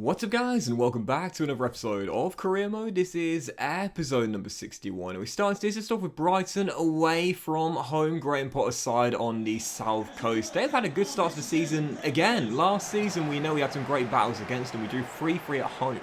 What's up guys, and welcome back to another episode of Career Mode. This is episode number 61, and we start this off with Brighton away from home. Graham Potter's side on the south coast. They've had a good start to the season again. Last season we know we had some great battles against them. We drew 3-3 at home,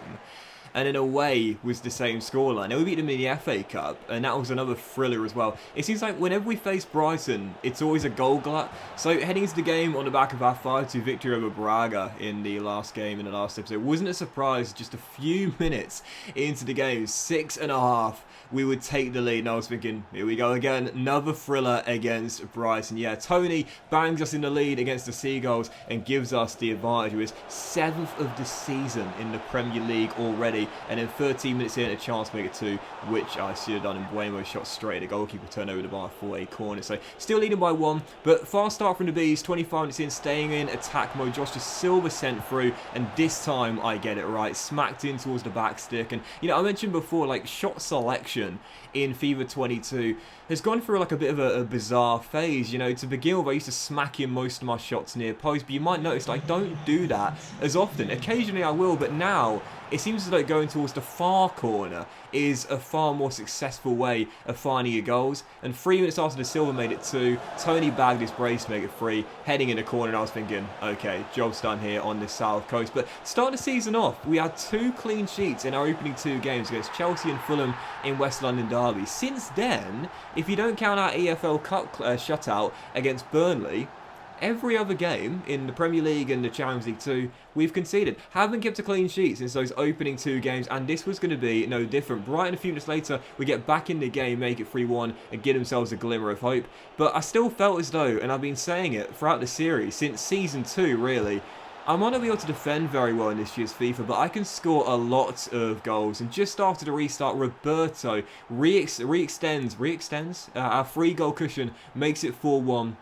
and in away was the same scoreline. Now we beat them in the FA Cup, and that was another thriller as well. It seems like whenever we face Brighton, it's always a goal glut. So heading into the game on the back of our 5-2 victory over Braga in the last game, in the last episode, wasn't a surprise just a few minutes into the game, 6.5, we would take the lead. And I was thinking, here we go again, another thriller against Brighton. Yeah, Tony bangs us in the lead against the Seagulls and gives us the advantage. It was 7th of the season in the Premier League already. And then 13 minutes in, a chance to make it 2, which I should have done. And Bueno shot straight at the goalkeeper, turned over the bar for a corner. So still leading by 1, but fast start from the Bees. 25 minutes in, staying in attack mode. Josh Silva sent through, and this time I get it right. Smacked in towards the back stick. And you know, I mentioned before, like, shot selection in FIFA 22 has gone through like a bit of a bizarre phase. You know, to begin with, I used to smack in most of my shots near post, but you might notice that I don't do that as often. Occasionally I will, but now it seems as though going towards the far corner is a far more successful way of finding your goals. And 3 minutes after the Silva made it 2, Tony bagged his brace to make it 3, heading in the corner, and I was thinking, okay, job's done here on the south coast. But starting the season off, we had 2 clean sheets in our opening 2 games against Chelsea and Fulham in West London derby. Since then, if you don't count our EFL Cup shutout against Burnley, every other game in the Premier League and the Champions League 2, we've conceded. Haven't kept a clean sheet since those opening 2 games, and this was going to be no different. Brighton, a few minutes later, we get back in the game, make it 3-1, and give themselves a glimmer of hope. But I still felt as though, and I've been saying it throughout the series, since Season 2 really, I might not be able to defend very well in this year's FIFA, but I can score a lot of goals. And just after the restart, Roberto re-extends our 3-goal cushion, makes it 4-1.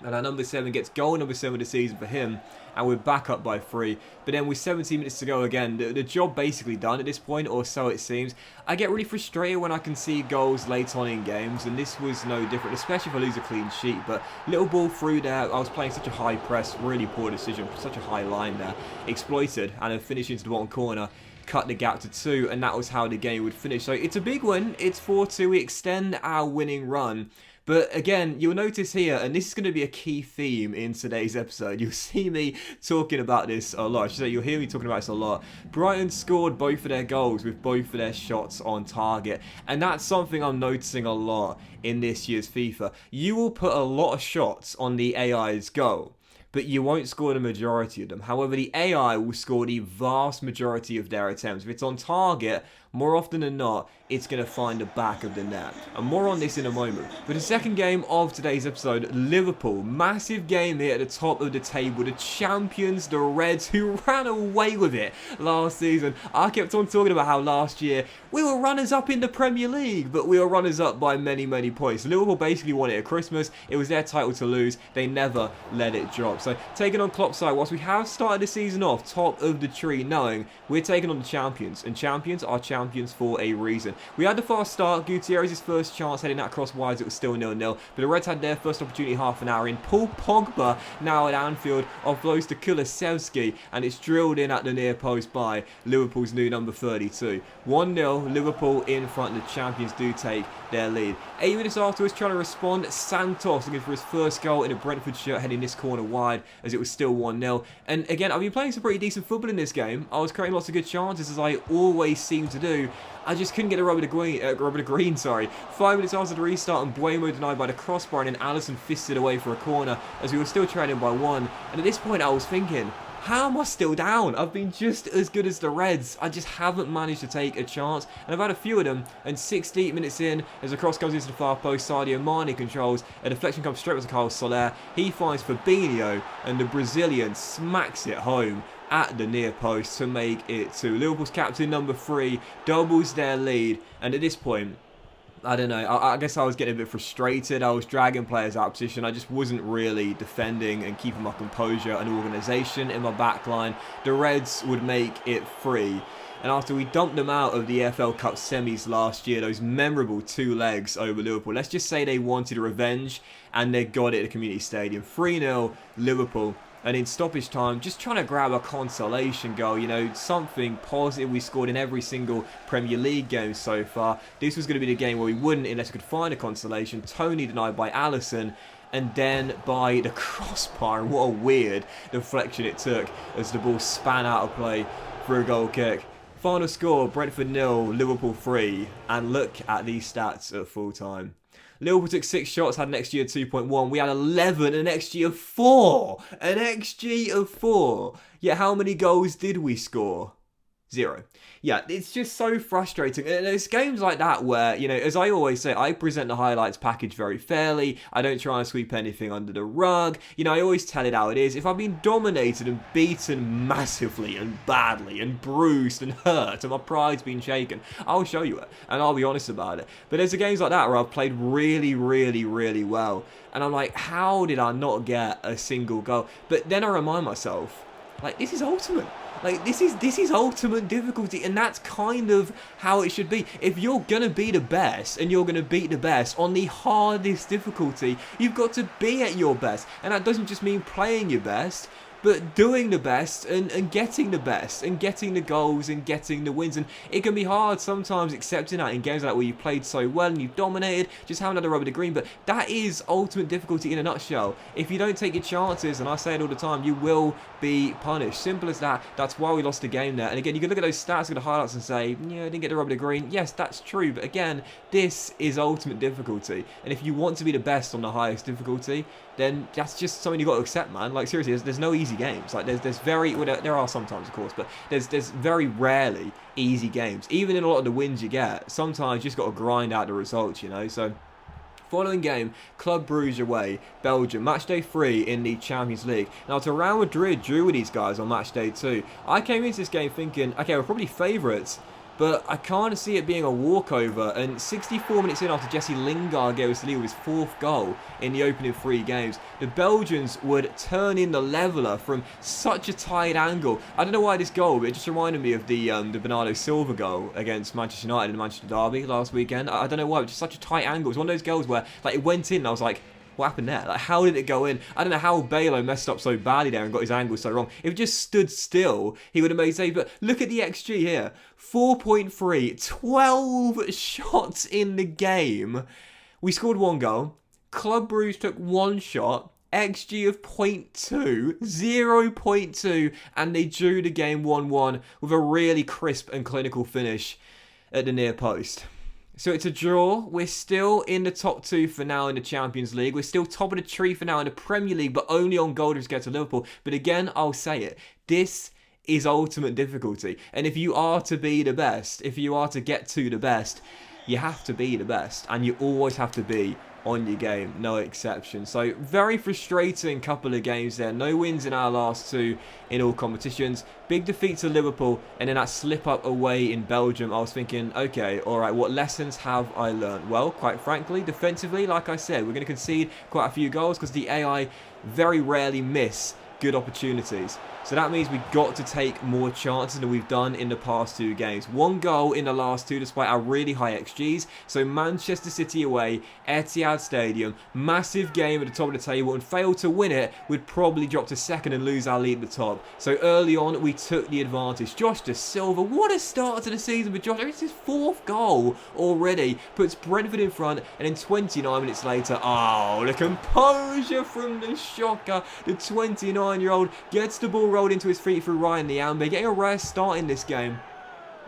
And our number 7 gets goal number 7 of the season for him, and we're back up by 3. But then with 17 minutes to go again, the job basically done at this point, or so it seems. I get really frustrated when I can see goals late on in games, and this was no different, especially if I lose a clean sheet. But little ball through there, I was playing such a high press, really poor decision, such a high line there. Exploited, and then finished into the bottom corner. Cut the gap to 2, and that was how the game would finish. So it's a big win, it's 4-2, we extend our winning run. But again, you'll notice here, and this is going to be a key theme in today's episode, you'll see me talking about this a lot. I should say, you'll hear me talking about this a lot. Brighton scored both of their goals with both of their shots on target. And that's something I'm noticing a lot in this year's FIFA. You will put a lot of shots on the AI's goal, but you won't score the majority of them. However, the AI will score the vast majority of their attempts. If it's on target, more often than not, it's going to find the back of the net. And more on this in a moment. But the second game of today's episode, Liverpool. Massive game here at the top of the table. The champions, the Reds, who ran away with it last season. I kept on talking about how last year we were runners-up in the Premier League, but we were runners-up by many, many points. Liverpool basically won it at Christmas. It was their title to lose. They never let it drop. So taking on Klopp's side, whilst we have started the season off top of the tree, knowing we're taking on the champions, and champions are champions for a reason. We had the fast start. Gutierrez's first chance heading that across wide, it was still 0-0. But the Reds had their first opportunity half an hour in. Paul Pogba now at Anfield offloads to Kulusevski, and it's drilled in at the near post by Liverpool's new number 32. 1-0, Liverpool in front. The champions do take their lead. 8 minutes afterwards, trying to respond, Santos looking for his first goal in a Brentford shirt, heading this corner wide as it was still 1-0. And again, I've been playing some pretty decent football in this game. I was creating lots of good chances, as I always seem to do. I just couldn't get a rubber to green. 5 minutes after the restart, and Bueno denied by the crossbar, and then Alisson fisted away for a corner as we were still trailing by 1. And at this point I was thinking, how am I still down? I've been just as good as the Reds. I just haven't managed to take a chance. And I've had a few of them. And 68 minutes in, as the cross goes into the far post, Sadio Mane controls. A deflection comes straight with Carlos Soler. He finds Fabinho, and the Brazilian smacks it home at the near post to make it 2. Liverpool's captain, number 3, doubles their lead. And at this point, I don't know, I guess I was getting a bit frustrated. I was dragging players out of position. I just wasn't really defending and keeping my composure and organisation in my back line. The Reds would make it 3. And after we dumped them out of the EFL Cup semis last year, those memorable 2 legs over Liverpool, let's just say they wanted revenge, and they got it at the Community Stadium. 3-0 Liverpool. And in stoppage time, just trying to grab a consolation goal, you know, something positive we scored in every single Premier League game so far. This was going to be the game where we wouldn't unless we could find a consolation. Tony denied by Alisson, and then by the crossbar. What a weird deflection it took as the ball span out of play for a goal kick. Final score, Brentford 0, Liverpool 3. And look at these stats at full time. Liverpool took 6 shots, had an XG of 2.1. We had 11, an XG of 4. An XG of 4. Yet how many goals did we score? 0. Yeah, it's just so frustrating. And it's games like that where, you know, as I always say, I present the highlights package very fairly. I don't try and sweep anything under the rug. You know, I always tell it how it is. If I've been dominated and beaten massively and badly and bruised and hurt and my pride's been shaken, I'll show you it and I'll be honest about it. But there's games like that where I've played really, really, really well. And I'm like, how did I not get a single goal? But then I remind myself, like, this is ultimate. Like, this is ultimate difficulty, and that's kind of how it should be. If you're going to be the best, and you're going to beat the best on the hardest difficulty, you've got to be at your best. And that doesn't just mean playing your best, but doing the best and getting the best and getting the goals and getting the wins. And it can be hard sometimes accepting that in games like that where you played so well and you've dominated, just haven't had a rub of the green. But that is ultimate difficulty in a nutshell. If you don't take your chances, and I say it all the time, you will be punished. Simple as that. That's why we lost the game there. And again, you can look at those stats, look at the highlights and say, yeah, I didn't get the rub of the green. Yes, that's true. But again, this is ultimate difficulty. And if you want to be the best on the highest difficulty, then that's just something you've got to accept, man. Like, seriously, there's no easy games. Like, there's very, well, there are sometimes, of course, but there's very rarely easy games. Even in a lot of the wins you get, sometimes you just got to grind out the results, you know. So, following game, Club Brugge away, Belgium, match day 3 in the Champions League. Now, to Real Madrid drew with these guys on match day 2. I came into this game thinking, okay, we're probably favourites, but I can't see it being a walkover. And 64 minutes in, after Jesse Lingard gave us the lead with his 4th goal in the opening 3 games, the Belgians would turn in the leveller from such a tight angle. I don't know why this goal, but it just reminded me of the Bernardo Silva goal against Manchester United in the Manchester Derby last weekend. I don't know why, it was just such a tight angle. It was one of those goals where, like, it went in and I was like, what happened there? Like, how did it go in? I don't know how Balo messed up so badly there and got his angle so wrong. If he just stood still, he would have made save. But look at the XG here. 4.3, 12 shots in the game. We scored 1 goal. Club Brugge took 1 shot. XG of 0.2, 0.2, and they drew the game 1-1 with a really crisp and clinical finish at the near post. So it's a draw. We're still in the top 2 for now in the Champions League. We're still top of the tree for now in the Premier League, but only on goal difference against Liverpool. But again, I'll say it. This is ultimate difficulty. And if you are to be the best, if you are to get to the best, you have to be the best. And you always have to be on your game, no exception. So very frustrating couple of games there. No wins in our last 2 in all competitions. Big defeat to Liverpool, and then that slip up away in Belgium. I was thinking, okay, all right, what lessons have I learned? Well, quite frankly, defensively, like I said, we're going to concede quite a few goals because the AI very rarely miss good opportunities. So that means we've got to take more chances than we've done in the past 2 games. 1 goal in the last 2 despite our really high XGs. So Manchester City away, Etihad Stadium, massive game at the top of the table, and fail to win it, we'd probably drop to 2nd and lose our lead at the top. So early on, we took the advantage. Josh De Silva, what a start to the season with Josh. It's his 4th goal already. Puts Brentford in front, and then 29 minutes later, oh, the composure from the shocker. The 29-year-old gets the ball rolled into his feet through Ryan Niambe, getting a rare start in this game.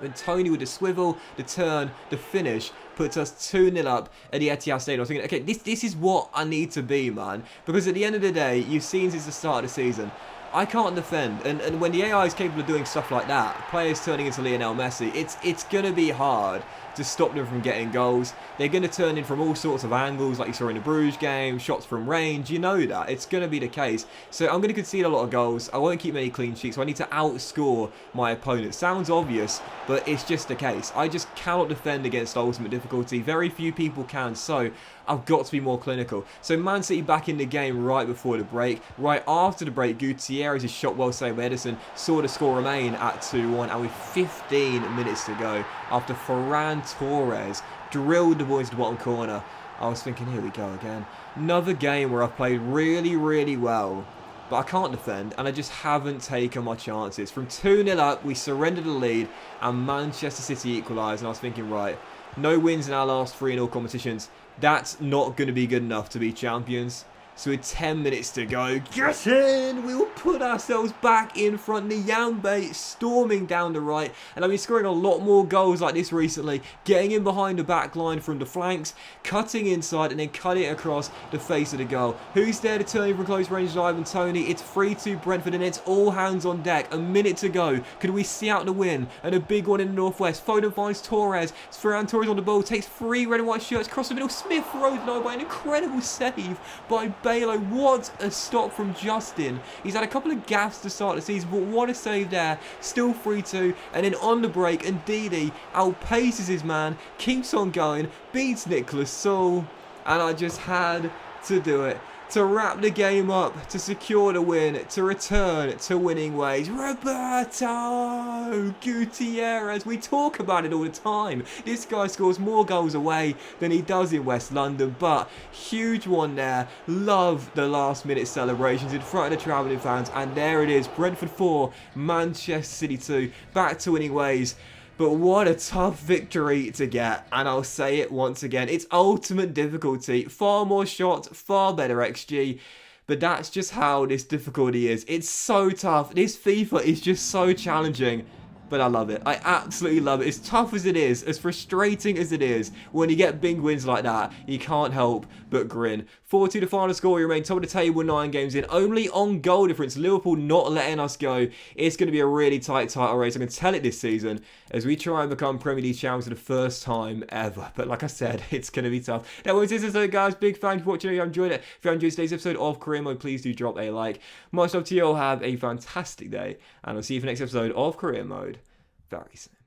And Tony with the swivel, the turn, the finish puts us 2-0 up at the Etihad Stadium. I was thinking, okay, this is what I need to be, man. Because at the end of the day, you've seen since the start of the season, I can't defend. And when the AI is capable of doing stuff like that, players turning into Lionel Messi, it's going to be hard to stop them from getting goals. They're going to turn in from all sorts of angles, like you saw in the Bruges game, shots from range. You know that. It's going to be the case. So I'm going to concede a lot of goals. I won't keep many clean sheets, so I need to outscore my opponent. Sounds obvious, but it's just the case. I just cannot defend against ultimate difficulty. Very few people can, so I've got to be more clinical. So Man City back in the game right before the break. Right after the break, Gutierrez' shot well saved by Edison saw the score remain at 2-1, and with 15 minutes to go, after Ferran Torres drilled the ball into the bottom corner, I was thinking, here we go again. Another game where I've played really, really well, but I can't defend, and I just haven't taken my chances. From 2-0 up, we surrendered the lead, and Manchester City equalised, and I was thinking, right, no wins in our last 3-0 competitions. That's not going to be good enough to be champions. So with 10 minutes to go, get in! We will put ourselves back in front. Nyambe storming down the right. And I've been scoring a lot more goals like this recently. Getting in behind the back line from the flanks, cutting inside and then cutting it across the face of the goal. Who's there to turn from close range? Ivan Toney. It's 3-2 Brentford and it's all hands on deck. A minute to go. Could we see out the win? And a big one in the northwest. Foden finds Torres. Ferran Torres on the ball. Takes 3 red and white shirts. Cross the middle. Smith throws it over by an incredible save by Balo. What a stop from Justin. He's had a couple of gaffes to start the season, but what a save there. Still 3-2, and then on the break, and Didi outpaces his man, keeps on going, beats Nicholas Saul, and I just had to do it. To wrap the game up, to secure the win, to return to winning ways. Roberto Gutierrez, we talk about it all the time. This guy scores more goals away than he does in West London, but huge one there. Love the last minute celebrations in front of the travelling fans, and there it is, Brentford 4, Manchester City 2, back to winning ways. But what a tough victory to get, and I'll say it once again, it's ultimate difficulty, far more shots, far better XG, but that's just how this difficulty is. It's so tough, this FIFA is just so challenging, but I love it. I absolutely love it. As tough as it is, as frustrating as it is, when you get big wins like that, you can't help but grin. 4-2 the final score, we remain top of the table 9 games in, only on goal difference. Liverpool not letting us go. It's going to be a really tight title race. I can tell it this season as we try and become Premier League champions for the first time ever. But like I said, it's going to be tough. That was this episode, guys. Big thank you for watching. If you enjoyed it, if you enjoyed today's episode of Career Mode, please do drop a like. Much love to you all. Have a fantastic day, and I'll see you for the next episode of Career Mode very soon.